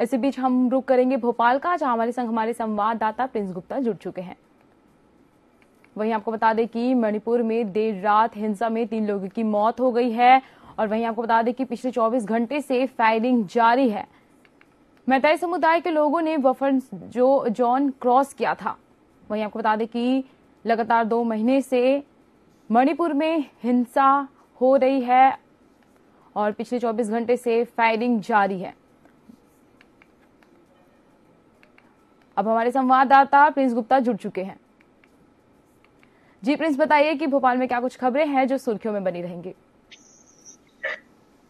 इसी बीच हम रुक करेंगे भोपाल का, जहां हमारे संग हमारे संवाददाता प्रिंस गुप्ता जुड़ चुके हैं। वहीं आपको बता दें कि मणिपुर में देर रात हिंसा में 3 लोगों की मौत हो गई है और वहीं आपको बता दें कि पिछले 24 घंटे से फायरिंग जारी है। मैताई समुदाय के लोगों ने बफर जोन क्रॉस किया था। वहीं आपको बता दें कि लगातार 2 महीने से मणिपुर में हिंसा हो रही है और पिछले 24 घंटे से फायरिंग जारी है। अब हमारे संवाददाता प्रिंस गुप्ता जुड़ चुके हैं। जी प्रिंस, बताइए कि भोपाल में क्या कुछ खबरें हैं जो सुर्खियों में बनी रहेंगी।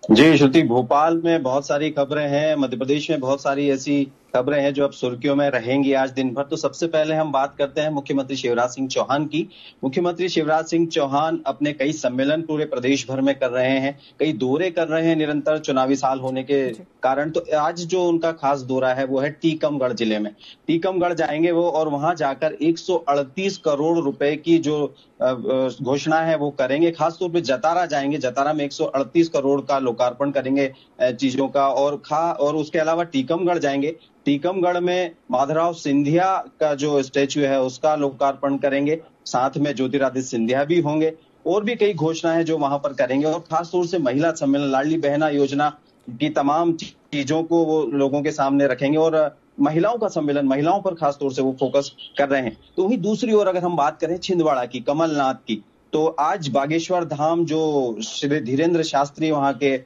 जी श्रुति, भोपाल में बहुत सारी खबरें हैं, मध्य प्रदेश में बहुत सारी ऐसी खबरें हैं जो अब सुर्खियों में रहेंगी आज दिन भर। तो सबसे पहले हम बात करते हैं मुख्यमंत्री शिवराज सिंह चौहान की। मुख्यमंत्री शिवराज सिंह चौहान अपने कई सम्मेलन पूरे प्रदेश भर में कर रहे हैं, कई दौरे कर रहे हैं निरंतर चुनावी साल होने के कारण। तो आज जो उनका खास दौरा है वो है टीकमगढ़ जिले में। टीकमगढ़ जाएंगे वो और वहां जाकर 138 करोड़ रुपए की जो घोषणा है वो करेंगे। खासतौर पर जतारा जाएंगे, जतारा में 138 करोड़ का लोकार्पण करेंगे चीजों का। और उसके अलावा टीकमगढ़ जाएंगे, टीकमगढ़ में माधवराव सिंधिया का जो स्टैच्यू है उसका लोकार्पण करेंगे, साथ में ज्योतिरादित्य सिंधिया भी होंगे। और भी कई घोषणाएं जो वहां पर करेंगे और खासतौर से महिला सम्मेलन, लाडली बहना योजना की तमाम चीजों को वो लोगों के सामने रखेंगे और महिलाओं का सम्मेलन, महिलाओं पर खासतौर से वो फोकस कर रहे हैं। तो वहीं दूसरी ओर अगर हम बात करें छिंदवाड़ा की, कमलनाथ की, तो आज बागेश्वर धाम जो श्री धीरेन्द्र शास्त्री वहां के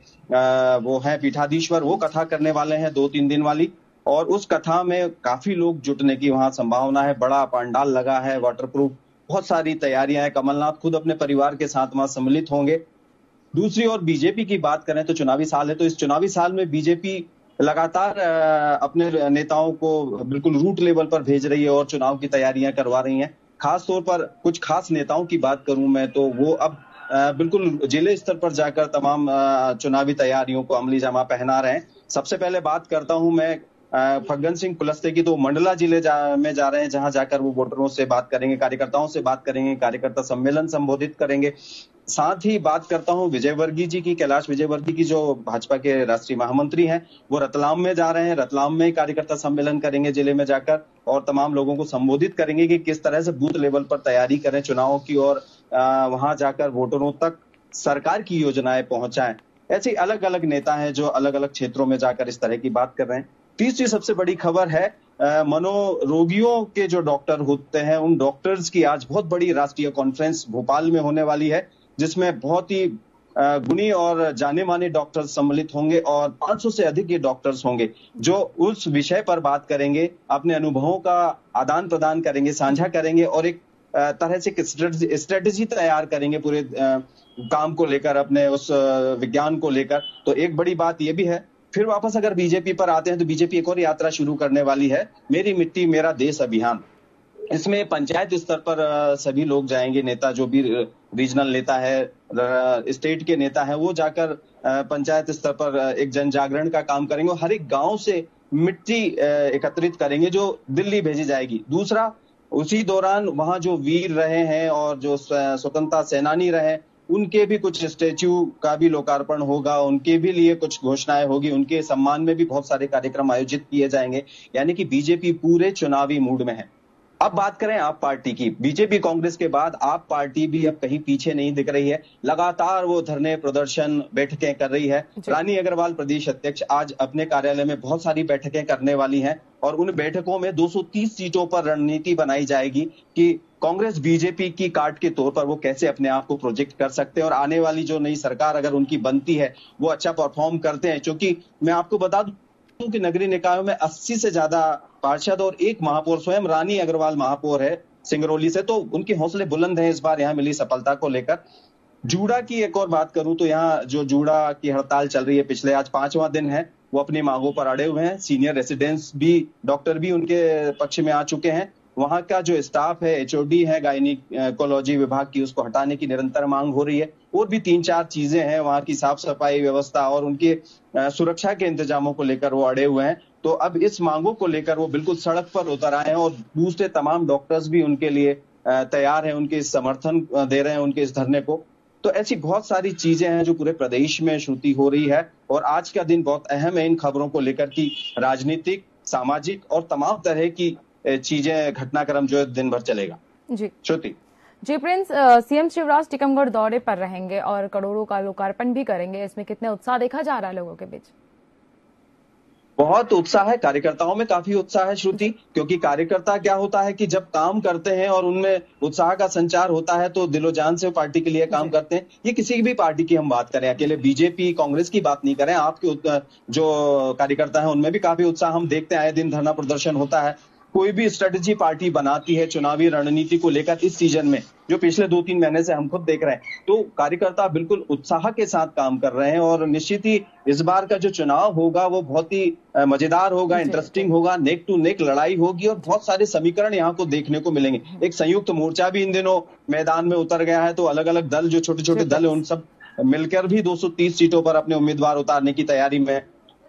वो है पीठाधीश्वर, वो कथा करने वाले हैं 2-3 दिन वाली। और उस कथा में काफी लोग जुटने की वहां संभावना है। बड़ा पंडाल लगा है, वाटरप्रूफ, बहुत सारी तैयारियां हैं। कमलनाथ खुद अपने परिवार के साथ वहां सम्मिलित होंगे। दूसरी ओर बीजेपी की बात करें तो चुनावी साल है, तो इस चुनावी साल में बीजेपी लगातार अपने नेताओं को बिल्कुल रूट लेवल पर भेज रही है और चुनाव की तैयारियां करवा रही है। खास तौर पर कुछ खास नेताओं की बात करूं मैं तो वो अब बिल्कुल जिले स्तर पर जाकर तमाम चुनावी तैयारियों को अमली जामा पहना रहे हैं। सबसे पहले बात करता हूं मैं फग्गन सिंह कुलस्ते की, तो मंडला जिले में जा रहे हैं, जहां जाकर वो वोटरों से बात करेंगे, कार्यकर्ताओं से बात करेंगे, कार्यकर्ता सम्मेलन संबोधित करेंगे। साथ ही बात करता हूं विजयवर्गीय जी की, कैलाश विजयवर्गीय की, जो भाजपा के राष्ट्रीय महामंत्री हैं। वो रतलाम में जा रहे हैं, रतलाम में कार्यकर्ता सम्मेलन करेंगे जिले में जाकर और तमाम लोगों को संबोधित करेंगे कि किस तरह से बूथ लेवल पर तैयारी करें चुनावों की और वहां जाकर वोटरों तक सरकार की योजनाएं पहुंचाएं। ऐसे अलग अलग नेता हैं जो अलग अलग क्षेत्रों में जाकर इस तरह की बात कर रहे हैं। तीसरी सबसे बड़ी खबर है मनोरोगियों के जो डॉक्टर होते हैं उन डॉक्टर्स की आज बहुत बड़ी राष्ट्रीय कॉन्फ्रेंस भोपाल में होने वाली है, जिसमें बहुत ही गुणी और जाने माने डॉक्टर्स सम्मिलित होंगे और 500 से अधिक ये डॉक्टर्स होंगे जो उस विषय पर बात करेंगे, अपने अनुभवों का आदान प्रदान करेंगे, साझा करेंगे और एक तरह से स्ट्रेटेजी तैयार करेंगे पूरे काम को लेकर, अपने उस विज्ञान को लेकर। तो एक बड़ी बात ये भी है। फिर वापस अगर बीजेपी पर आते हैं तो बीजेपी एक और यात्रा शुरू करने वाली है, मेरी मिट्टी मेरा देश अभियान। इसमें पंचायत स्तर पर सभी लोग जाएंगे, नेता जो भी रीजनल नेता है, स्टेट के नेता है, वो जाकर पंचायत स्तर पर एक जन जागरण का काम करेंगे और हर एक गांव से मिट्टी एकत्रित करेंगे जो दिल्ली भेजी जाएगी। दूसरा, उसी दौरान वहां जो वीर रहे हैं और जो स्वतंत्रता सेनानी रहे उनके भी कुछ स्टैच्यू का भी लोकार्पण होगा, उनके भी लिए कुछ घोषणाएं होगी, उनके सम्मान में भी बहुत सारे कार्यक्रम आयोजित किए जाएंगे। यानी कि बीजेपी पूरे चुनावी मूड में है। अब बात करें आप पार्टी की, बीजेपी कांग्रेस के बाद आप पार्टी भी अब कहीं पीछे नहीं दिख रही है। लगातार वो धरने, प्रदर्शन, बैठकें कर रही है। रानी अग्रवाल प्रदेश अध्यक्ष आज अपने कार्यालय में बहुत सारी बैठकें करने वाली हैं और उन बैठकों में 230 सीटों पर रणनीति बनाई जाएगी कि कांग्रेस बीजेपी की कार्ड के तौर पर वो कैसे अपने आप को प्रोजेक्ट कर सकते हैं और आने वाली जो नई सरकार अगर उनकी बनती है वो अच्छा परफॉर्म करते हैं। क्योंकि मैं आपको बता दूं कि नगरीय निकायों में 80 से ज्यादा पार्षद और एक महापौर, स्वयं रानी अग्रवाल महापौर है सिंगरौली से, तो उनके हौसले बुलंद हैं इस बार यहाँ मिली सफलता को लेकर। जूडा की एक और बात करूं तो यहाँ जो जूडा की हड़ताल चल रही है पिछले, आज 5वां दिन है, वो अपनी मांगों पर अड़े हुए हैं। सीनियर रेसिडेंट्स भी, डॉक्टर भी उनके पक्ष में आ चुके हैं। वहां का जो स्टाफ है, एचओडी है गायनिकोलॉजी विभाग की, उसको हटाने की निरंतर मांग हो रही है। और भी 3-4 चीजें हैं, वहां की साफ सफाई व्यवस्था और उनके सुरक्षा के इंतजामों को लेकर वो अड़े हुए हैं। तो अब इस मांगों को लेकर वो बिल्कुल सड़क पर उतर आए हैं और दूसरे तमाम डॉक्टर्स भी उनके लिए तैयार हैं, उनके समर्थन दे रहे हैं उनके इस धरने को। तो ऐसी बहुत सारी चीजें हैं जो पूरे प्रदेश में श्रुति हो रही है और आज का दिन बहुत अहम है इन खबरों को लेकर की राजनीतिक, सामाजिक और तमाम तरह की चीजें, घटनाक्रम जो दिन भर चलेगा। जी श्रुति। जी प्रिंस, सीएम शिवराज टीकमगढ़ दौरे पर रहेंगे और करोड़ों का लोकार्पण भी करेंगे, इसमें कितने उत्साह देखा जा रहा है लोगों के बीच? बहुत उत्साह है, कार्यकर्ताओं में काफी उत्साह है श्रुति, क्योंकि कार्यकर्ता क्या होता है कि जब काम करते हैं और उनमें उत्साह का संचार होता है तो दिलो जान से पार्टी के लिए काम करते हैं। ये किसी भी पार्टी की हम बात करें, अकेले बीजेपी कांग्रेस की बात नहीं करें, आपके जो कार्यकर्ता हैं उनमें भी काफी उत्साह हम देखते हैं। आए दिन धरना प्रदर्शन होता है। कोई भी स्ट्रेटेजी पार्टी बनाती है चुनावी रणनीति को लेकर इस सीजन में, जो पिछले 2-3 महीने से हम खुद देख रहे हैं, तो कार्यकर्ता बिल्कुल उत्साह के साथ काम कर रहे हैं और निश्चित ही इस बार का जो चुनाव होगा वो बहुत ही मजेदार होगा, इंटरेस्टिंग होगा, नेक टू नेक लड़ाई होगी और बहुत सारे समीकरण यहाँ को देखने को मिलेंगे। एक संयुक्त मोर्चा भी इन दिनों मैदान में उतर गया है, तो अलग अलग दल, जो छोटे छोटे दल है, उन सब मिलकर भी 230 सीटों पर अपने उम्मीदवार उतारने की तैयारी में।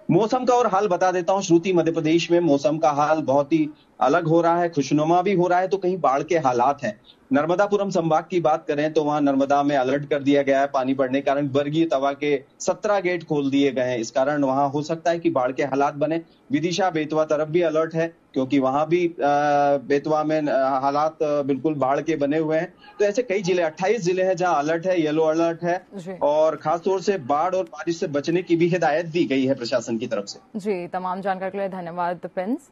मौसम का और हाल बता देता हूं श्रुति, मध्य प्रदेश में मौसम का हाल बहुत ही अलग हो रहा है, खुशनुमा भी हो रहा है, तो कहीं बाढ़ के हालात हैं। नर्मदापुरम संभाग की बात करें तो वहां नर्मदा में अलर्ट कर दिया गया है, पानी बढ़ने के कारण वर्गीय तवा के 17 गेट खोल दिए गए हैं। इस कारण वहां हो सकता है कि बाढ़ के हालात बने। विदिशा बेतवा तरफ भी अलर्ट है, क्योंकि वहां भी बेतवा में हालात बिल्कुल बाढ़ के बने हुए हैं। तो ऐसे कई जिले, 28 जिले हैं जहां अलर्ट है, येलो अलर्ट है और खासतौर से बाढ़ और बारिश से बचने की भी हिदायत दी गई है प्रशासन की तरफ से। जी, तमाम जानकारी के लिए धन्यवाद प्रिंस।